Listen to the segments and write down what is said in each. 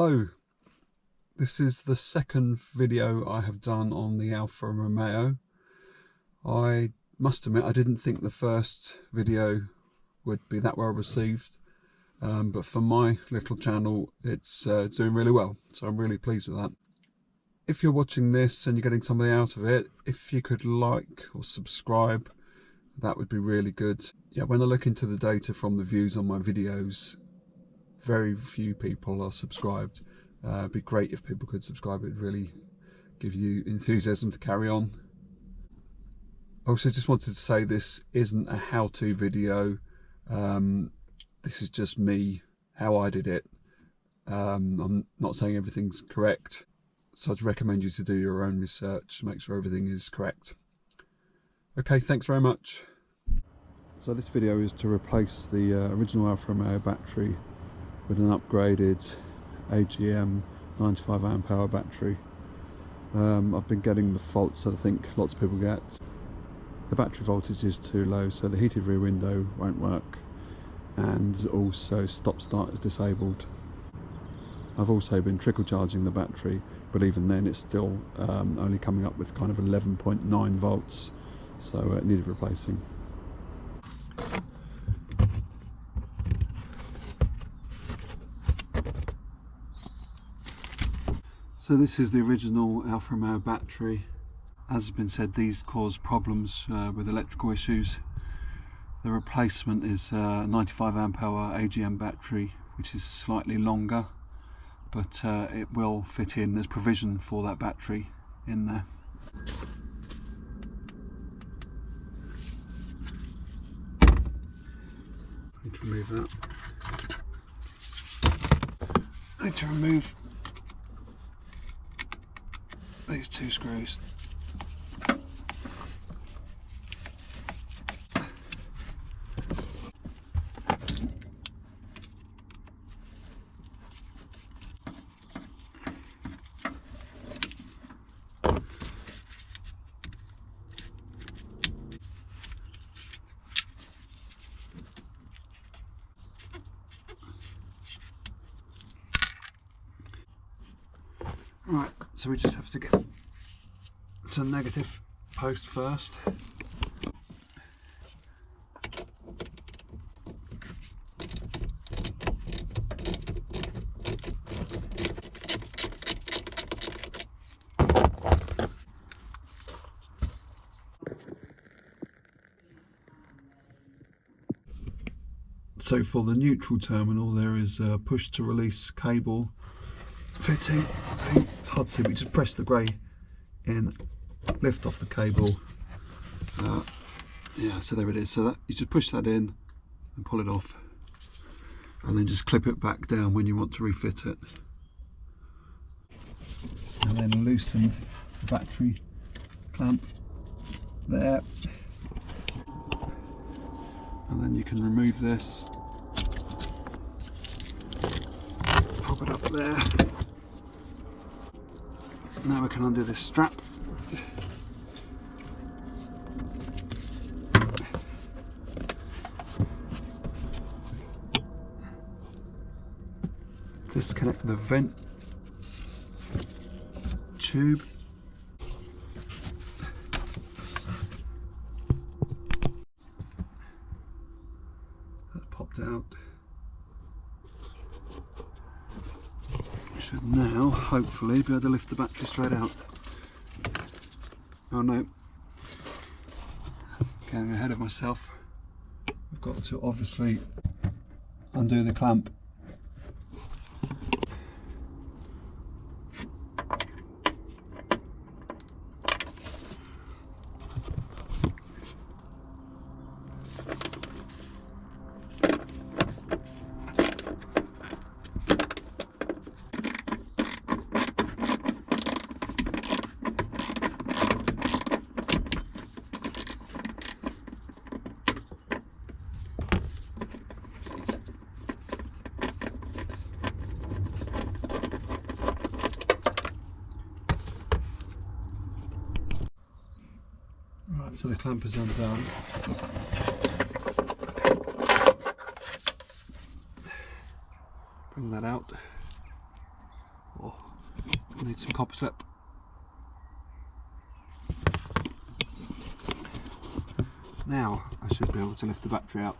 Hello, this is the second video I have done on the Alfa Romeo. I must admit I didn't think the first video would be that well received, but for my little channel it's doing really well, so I'm really pleased with that. If you're watching this and you're getting something out of it, if you could like or subscribe, that would be really good. Yeah, when I look into the data from the views on my videos, very few people are subscribed. It'd be great if people could subscribe. It'd really give you enthusiasm to carry on. I also just wanted to say this isn't a how-to video. This is just me, how I did it. I'm not saying everything's correct, so I'd recommend you to do your own research to make sure everything is correct. Okay, thanks very much. So this video is to replace the original Alfa Romeo battery with an upgraded AGM 95 amp hour battery. I've been getting the faults that I think lots of people get. The battery voltage is too low, so the heated rear window won't work, and also stop start is disabled. I've also been trickle charging the battery, but even then it's still only coming up with kind of 11.9 volts, so it needed replacing. So this is the original Alfa Romeo battery. As has been said, these cause problems with electrical issues. The replacement is a 95 amp hour AGM battery, which is slightly longer, but it will fit in. There's provision for that battery in there. I need to remove that. I need to remove these two screws. Right, so we just have to get some negative post first. So for the neutral terminal there is a push to release cable fitting. So it's hard to see, but you just press the grey in, lift off the cable. Yeah, so there it is. So that you just push that in and pull it off, and then just clip it back down when you want to refit it, and then loosen the battery clamp there, and then you can remove this, pop it up there. Now we can undo this strap. Disconnect the vent tube. That's popped out. We should now hopefully be able to lift the battery straight out. Oh no, getting ahead of myself. I've got to obviously undo the clamp. Right, so the clamp is undone. Bring that out. need some copper slip. Now I should be able to lift the battery out.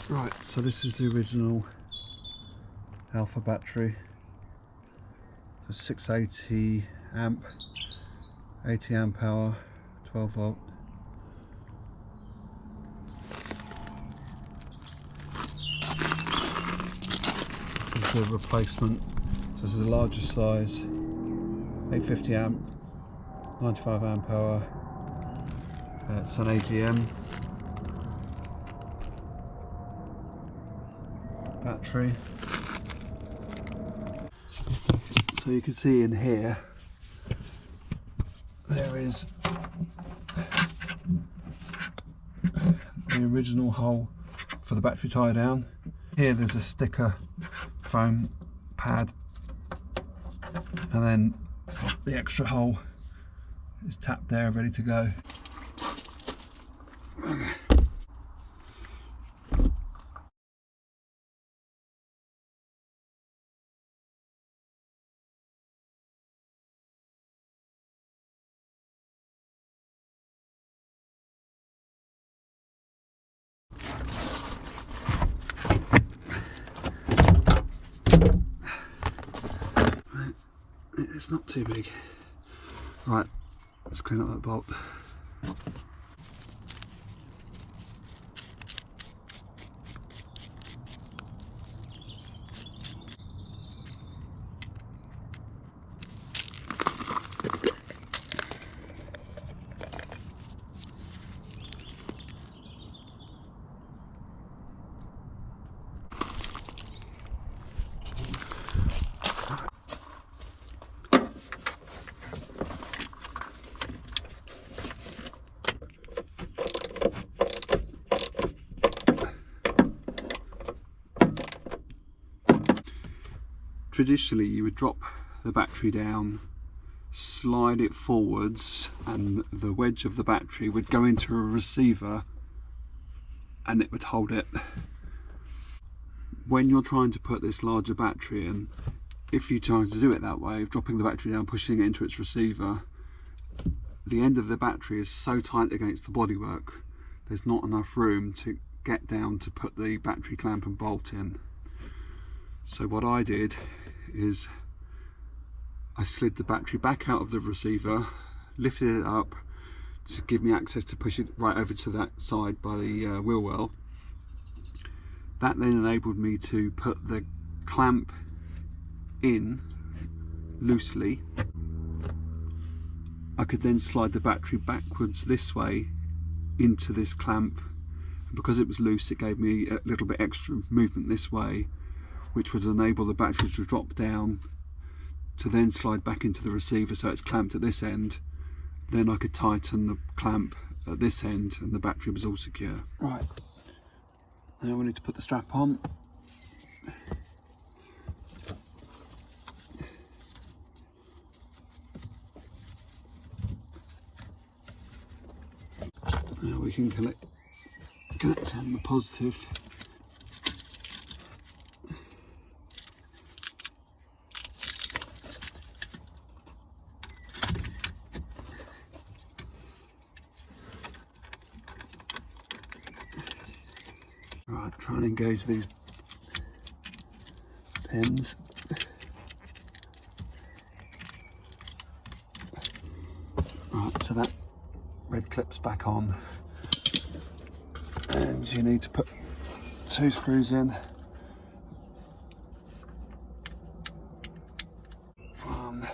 Right, so this is the original Alfa battery. 680 amp, 80 amp hour, 12 volt. This is the replacement. So this is a larger size, 850 amp, 95 amp hour. It's an AGM battery. So you can see in here there is the original hole for the battery tie down. Here there's a sticker foam pad, and then the extra hole is tapped there, ready to go. It's not too big. Right, let's clean up that bolt. Traditionally you would drop the battery down, slide it forwards, and the wedge of the battery would go into a receiver and it would hold it. When you're trying to put this larger battery in, if you try to do it that way, of dropping the battery down, pushing it into its receiver, the end of the battery is so tight against the bodywork, there's not enough room to get down to put the battery clamp and bolt in. So what I did is I slid the battery back out of the receiver, lifted it up to give me access to push it right over to that side by the wheel well. That then enabled me to put the clamp in loosely. I could then slide the battery backwards this way into this clamp, and because it was loose it gave me a little bit extra movement this way, which would enable the battery to drop down to then slide back into the receiver so it's clamped at this end. Then I could tighten the clamp at this end and the battery was all secure. Right, now we need to put the strap on. Now we can connect on the positive. Right, try and engage these pins. Right, so that red clip's back on, and you need to put 2 screws in. One.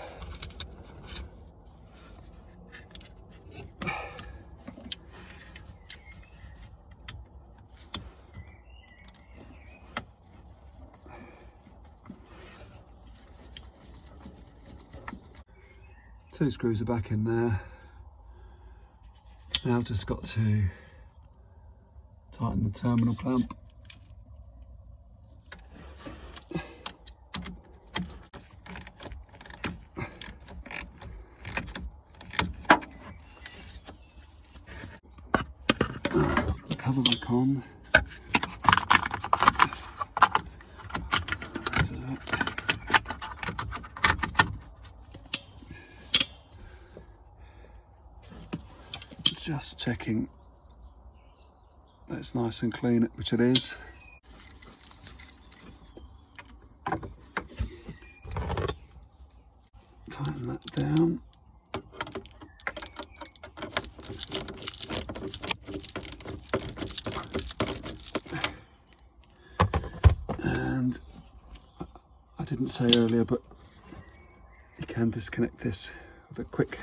Two screws are back in there. Now I've just got to tighten the terminal clamp. cover back on. Just checking that it's nice and clean, which it is. Tighten that down. And I didn't say earlier, but you can disconnect this with a quick,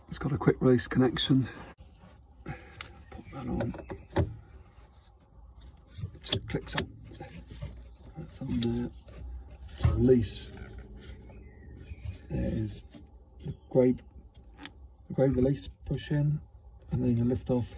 it's got a quick release connection. Put that on. It just clicks up. That's on there. To release, there's the grey release, push in, and then you lift off.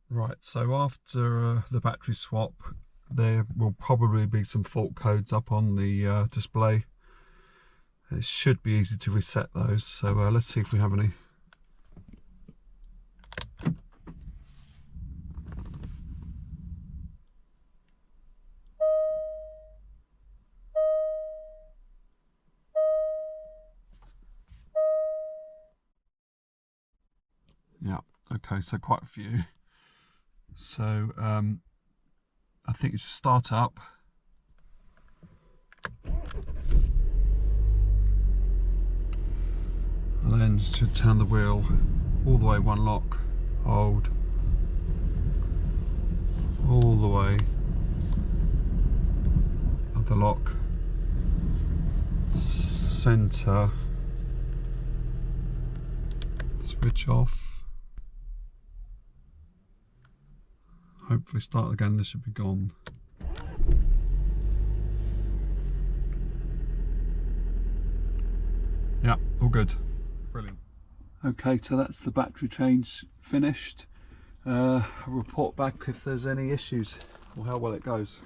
Right, so after the battery swap, there will probably be some fault codes up on the display. It should be easy to reset those, so let's see if we have any. Yeah, okay, so quite a few. So I think you should start up. And then you should turn the wheel all the way one lock, hold, all the way, other lock, centre, switch off, hopefully start again, this should be gone. Yeah, all good. Brilliant. Okay, so that's the battery change finished. I'll report back if there's any issues or how well it goes.